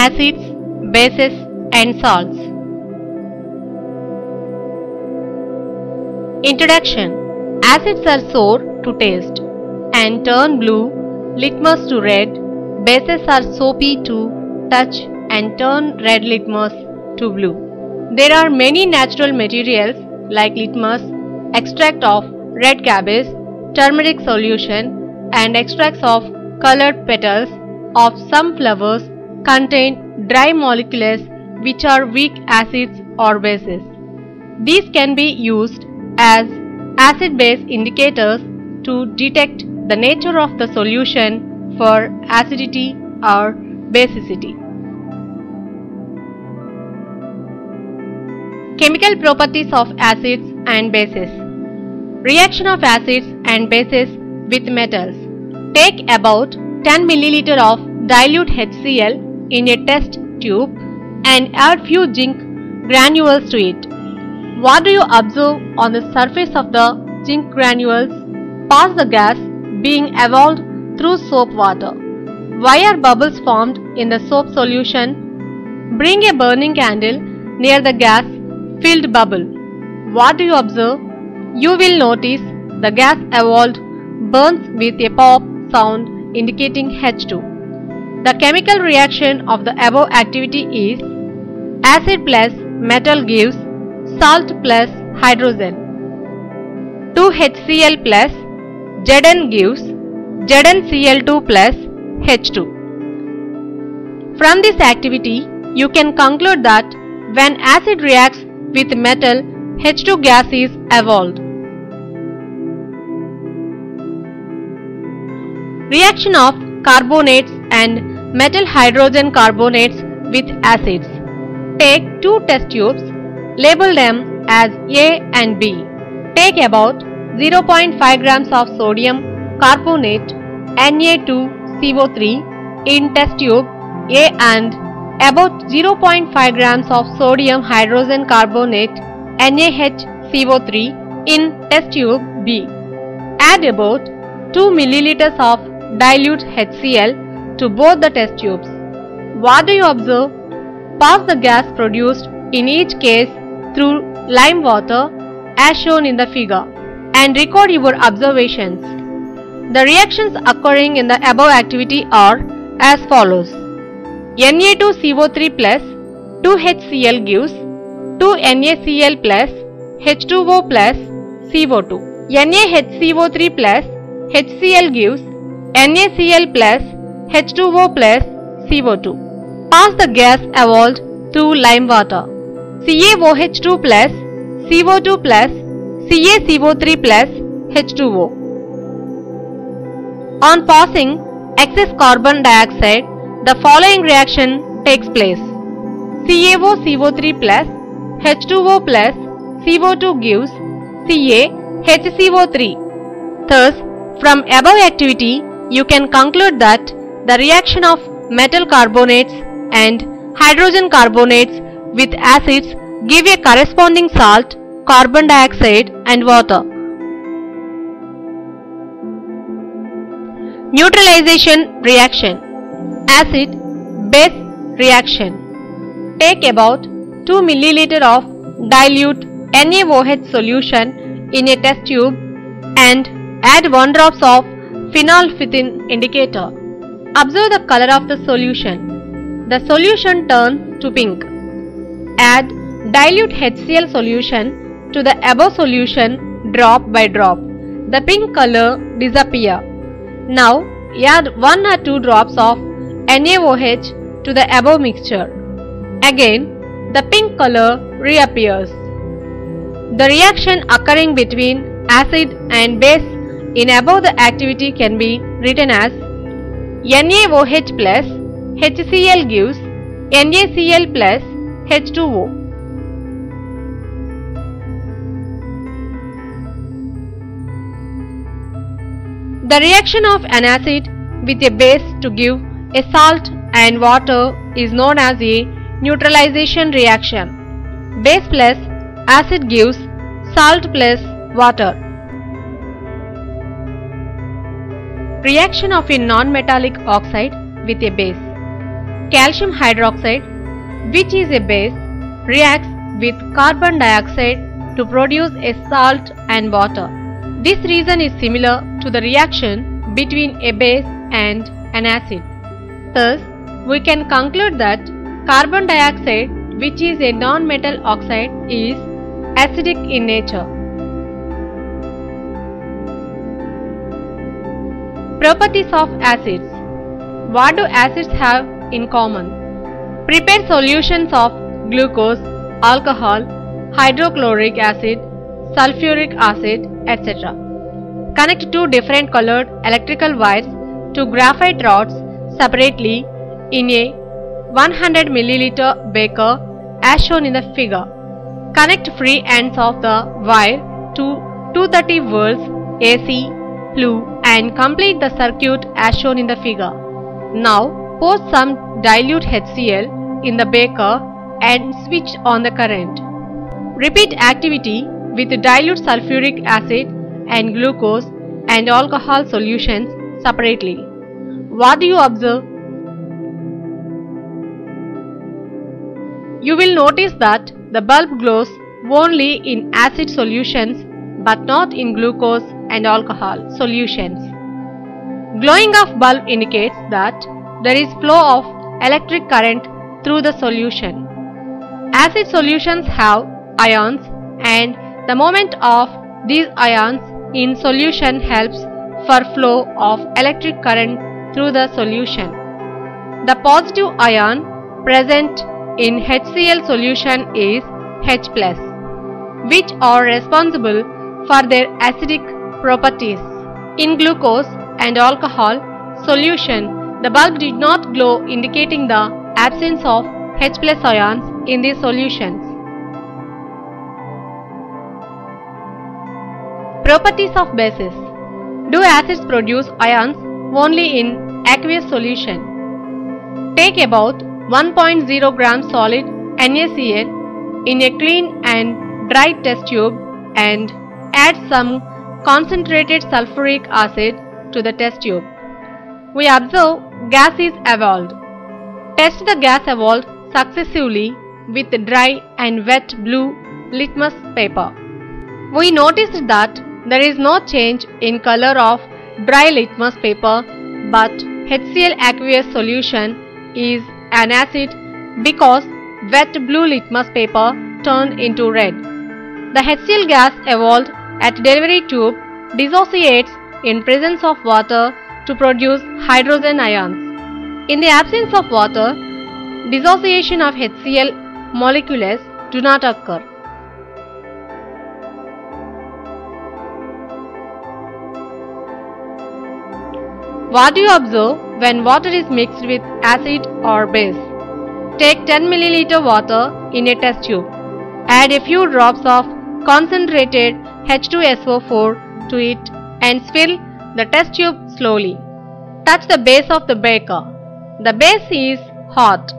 acids, bases and salts. Introduction. Acids are sour to taste and turn blue, litmus to red. Bases are soapy to touch and turn red litmus to blue. There are many natural materials like litmus, extract of red cabbage, turmeric solution and extracts of colored petals of some flowers contain dry molecules which are weak acids or bases. These can be used as acid-base indicators to detect the nature of the solution for acidity or basicity. Chemical properties of acids and bases. Reaction of acids and bases with metals. Take about 10 ml of dilute HCl in a test tube and add few zinc granules to it. What do you observe on the surface of the zinc granules? Pass the gas being evolved through soap water. Why are bubbles formed in the soap solution? Bring a burning candle near the gas filled bubble. What do you observe? You will notice the gas evolved burns with a pop sound indicating H2. The chemical reaction of the above activity is acid plus metal gives salt plus hydrogen. 2HCl plus Zn gives ZnCl2 plus H2. From this activity, you can conclude that when acid reacts with metal, H2 gas is evolved. Reaction of carbonates and metal hydrogen carbonates with acids. Take two test tubes, label them as A and B. Take about 0.5 grams of sodium carbonate Na2CO3 in test tube A and about 0.5 grams of sodium hydrogen carbonate NaHCO3 in test tube B. Add about 2 milliliters of dilute HCl to both the test tubes. What do you observe? Pass the gas produced in each case through lime water as shown in the figure and record your observations. The reactions occurring in the above activity are as follows. Na2CO3 plus 2HCl gives 2NaCl plus H2O plus CO2. NaHCO3 plus HCl gives NaCl plus H2O plus CO2. Pass the gas evolved through lime water. CaOH2 plus CO2 plus CaCO3 plus H2O. On passing excess carbon dioxide, the following reaction takes place. CaOCO3 plus H2O plus CO2 gives CaHCO3. Thus, from above activity, you can conclude that the reaction of metal carbonates and hydrogen carbonates with acids give a corresponding salt, carbon dioxide and water. Neutralization reaction. Acid base reaction. Take about 2 ml of dilute NaOH solution in a test tube and add 1 drops of phenolphthalein indicator. Observe the color of the solution. The solution turns to pink. Add dilute HCl solution to the above solution drop by drop. The pink color disappears. Now add 1 or 2 drops of NaOH to the above mixture. Again, the pink color reappears. The reaction occurring between acid and base in above the activity can be written as NaOH plus HCl gives NaCl plus H2O. The reaction of an acid with a base to give a salt and water is known as a neutralization reaction. Base plus acid gives salt plus water. Reaction of a non-metallic oxide with a base. calcium hydroxide, which is a base, reacts with carbon dioxide to produce a salt and water. This reaction is similar to the reaction between a base and an acid. Thus, we can conclude that carbon dioxide, which is a non-metal oxide, is acidic in nature. Properties of acids. What do acids have in common? Prepare solutions of glucose, alcohol, hydrochloric acid, sulfuric acid, etc. Connect two different colored electrical wires to graphite rods separately in a 100 ml beaker as shown in the figure. Connect free ends of the wire to 230 volts AC, blue, and complete the circuit as shown in the figure. Now pour some dilute HCl in the beaker and switch on the current. Repeat activity with dilute sulfuric acid and glucose and alcohol solutions separately. What do you observe? You will notice that the bulb glows only in acid solutions but not in glucose and alcohol solutions. Glowing of bulb indicates that there is flow of electric current through the solution. Acid solutions have ions, and the movement of these ions in solution helps for flow of electric current through the solution. The positive ion present in HCl solution is H+, which are responsible for their acidic properties. In glucose and alcohol solution, the bulb did not glow, indicating the absence of H+ ions in these solutions. Properties of bases. Do acids produce ions only in aqueous solution? Take about 1.0 gram solid NaCl in a clean and dry test tube and add some concentrated sulfuric acid to the test tube. We observe gas is evolved. Test the gas evolved successively with dry and wet blue litmus paper. We noticed that there is no change in color of dry litmus paper, but HCl aqueous solution is an acid because wet blue litmus paper turned into red. The HCl gas evolved at delivery tube dissociates in presence of water to produce hydrogen ions. In the absence of water, dissociation of HCl molecules do not occur. What do you observe when water is mixed with acid or base? Take 10 ml water in a test tube. Add a few drops of concentrated H2SO4 to it and fill the test tube slowly. Touch the base of the beaker. The base is hot.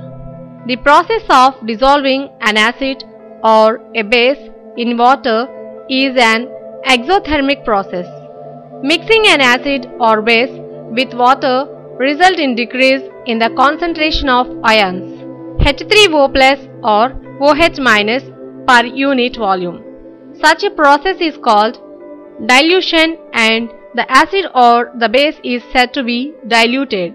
The process of dissolving an acid or a base in water is an exothermic process. Mixing an acid or base with water results in decrease in the concentration of ions H3O plus or OH minus per unit volume. Such a process is called dilution, and the acid or the base is said to be diluted.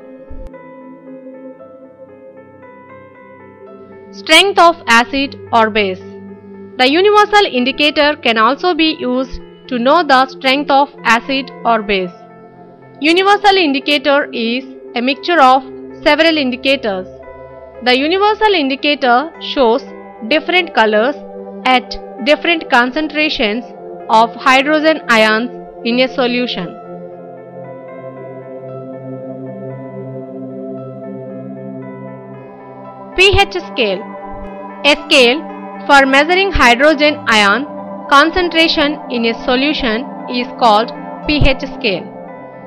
Strength of acid or base. The universal indicator can also be used to know the strength of acid or base. Universal indicator is a mixture of several indicators. The universal indicator shows different colors at different concentrations of hydrogen ions in a solution. pH scale. A scale for measuring hydrogen ion concentration in a solution is called pH scale.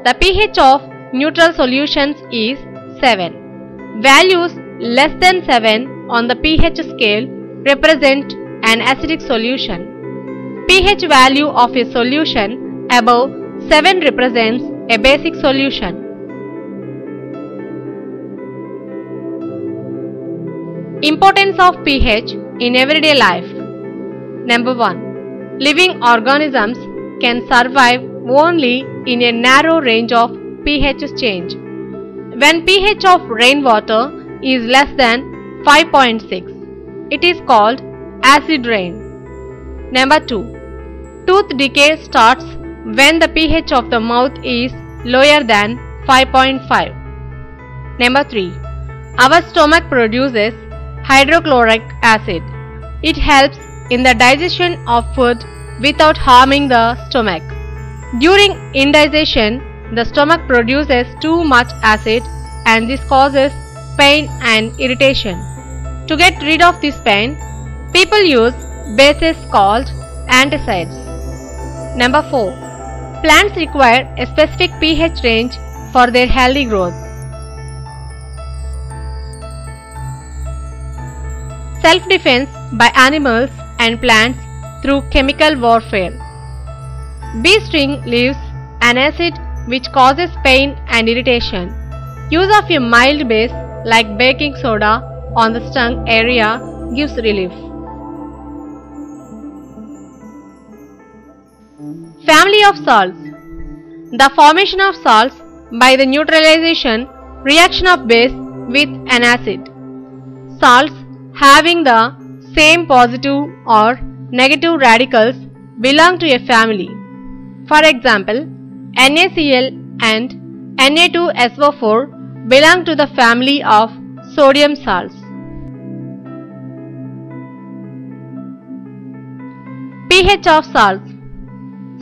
The pH of neutral solutions is 7. Values less than 7 on the pH scale represent an acidic solution. pH value of a solution above 7 represents a basic solution. Importance of pH in everyday life. Number 1. Living organisms can survive only in a narrow range of pH change. When pH of rainwater is less than 5.6, it is called acid rain. Number 2. Tooth decay starts when the pH of the mouth is lower than 5.5. Number 3. Our stomach produces hydrochloric acid. It helps in the digestion of food without harming the stomach. During indigestion, the stomach produces too much acid and this causes pain and irritation. To get rid of this pain, people use bases called antacids. Number 4. Plants require a specific pH range for their healthy growth. Self-defense by animals and plants through chemical warfare. Bee sting leaves an acid which causes pain and irritation. Use of a mild base like baking soda on the stung area gives relief. Family of salts. The formation of salts by the neutralization reaction of base with an acid. Salts having the same positive or negative radicals belong to a family. For example, NaCl and Na2SO4 belong to the family of sodium salts. pH of salts.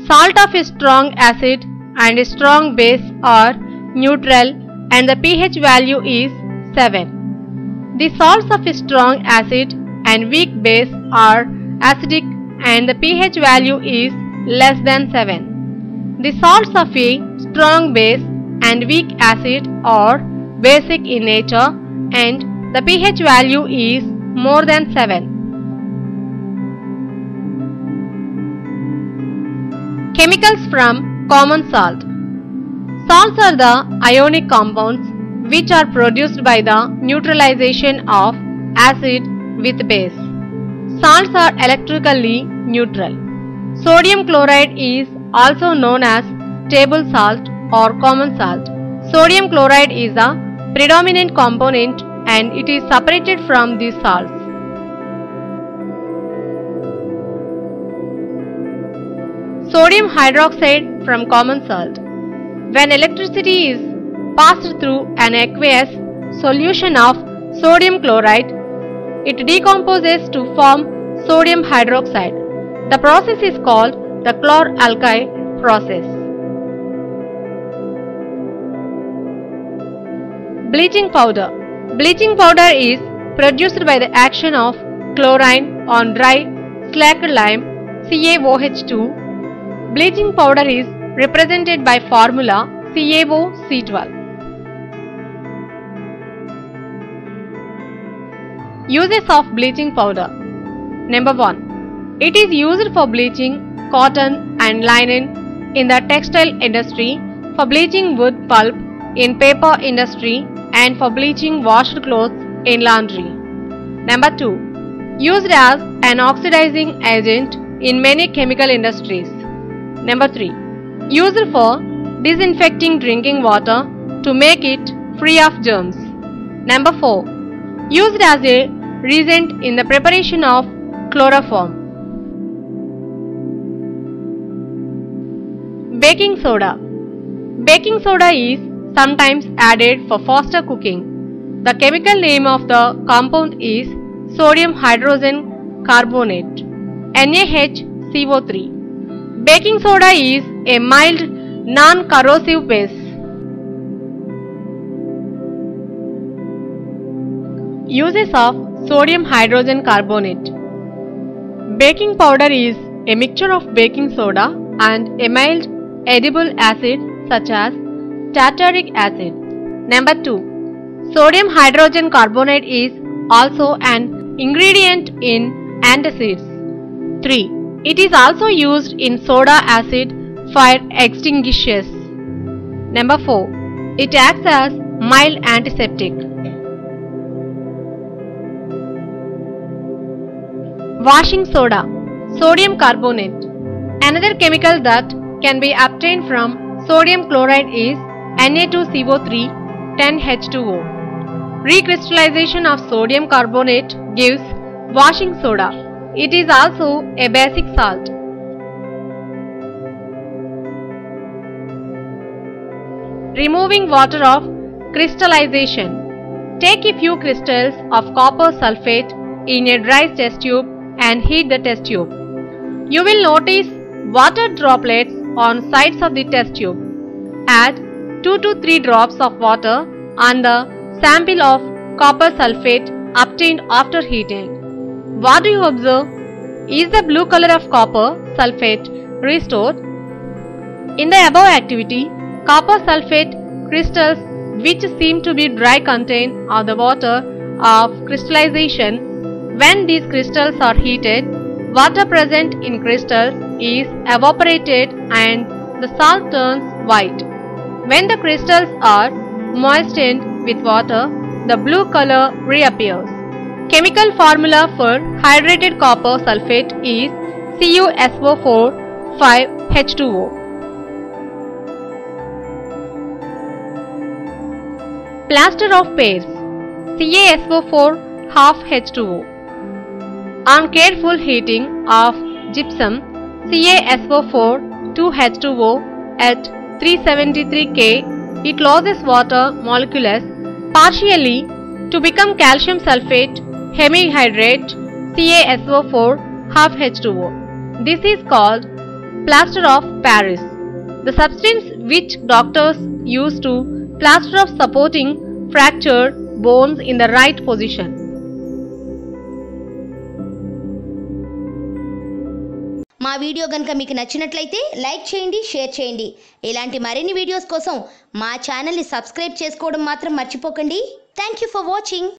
Salt of a strong acid and a strong base are neutral and the pH value is 7. The salts of a strong acid and weak base are acidic and the pH value is less than 7. The salts of a strong base and weak acid are basic in nature and the pH value is more than 7. Chemicals from common salt. Salts are the ionic compounds which are produced by the neutralization of acid with base. Salts are electrically neutral. Sodium chloride is also known as table salt or common salt. Sodium chloride is the predominant component and it is separated from these salts. Sodium hydroxide from common salt. When electricity is passed through an aqueous solution of sodium chloride, it decomposes to form sodium hydroxide. The process is called the chlor-alkali process. Bleaching powder. Bleaching powder is produced by the action of chlorine on dry slacked lime CaOH2. Bleaching powder is represented by formula CaOC12. Uses of bleaching powder. Number 1. It is used for bleaching cotton and linen in the textile industry, for bleaching wood pulp in paper industry and for bleaching washed clothes in laundry. Number 2. Used as an oxidizing agent in many chemical industries. Number 3. Used for disinfecting drinking water to make it free of germs. Number 4. Used as a reagent in the preparation of chloroform. Baking soda. Baking soda is sometimes added for faster cooking. The chemical name of the compound is sodium hydrogen carbonate NaHCO3. Baking soda is a mild, non-corrosive base. Uses of sodium hydrogen carbonate. Baking powder is a mixture of baking soda and a mild edible acid such as tartaric acid. Number 2. Sodium hydrogen carbonate is also an ingredient in antacids. 3. It is also used in soda acid fire extinguishers. Number 4. It acts as mild antiseptic. Washing soda, sodium carbonate. Another chemical that can be obtained from sodium chloride is Na2CO3 10H2O. Recrystallization of sodium carbonate gives washing soda. It is also a basic salt. Removing water of crystallization. Take a few crystals of copper sulfate in a dry test tube and heat the test tube. You will notice water droplets on sides of the test tube. Add 2 to 3 drops of water on the sample of copper sulfate obtained after heating. What do you observe? Is the blue color of copper sulfate restored? In the above activity, copper sulfate crystals which seem to be dry contain of the water of crystallization. When these crystals are heated, water present in crystals is evaporated and the salt turns white. When the crystals are moistened with water, the blue color reappears. Chemical formula for hydrated copper sulfate is CuSO4 5H2O. Plaster of Paris, CaSO4 half H2O. On careful heating of gypsum, CaSO4 2H2O at 373 K, it loses water molecules partially to become calcium sulfate hemihydrate CaSO4 half H2O. This is called plaster of Paris, the substance which doctors use to plaster of supporting fractured bones in the right position. మా video గనుక మీకు నచ్చినట్లయితే like చేయండి, share చేయండి. ఇలాంటి మరిన్ని videos కోసం మా ఛానల్ని సబ్స్క్రైబ్ చేసుకోవడం మాత్రం మర్చిపోకండి. Thank you for watching.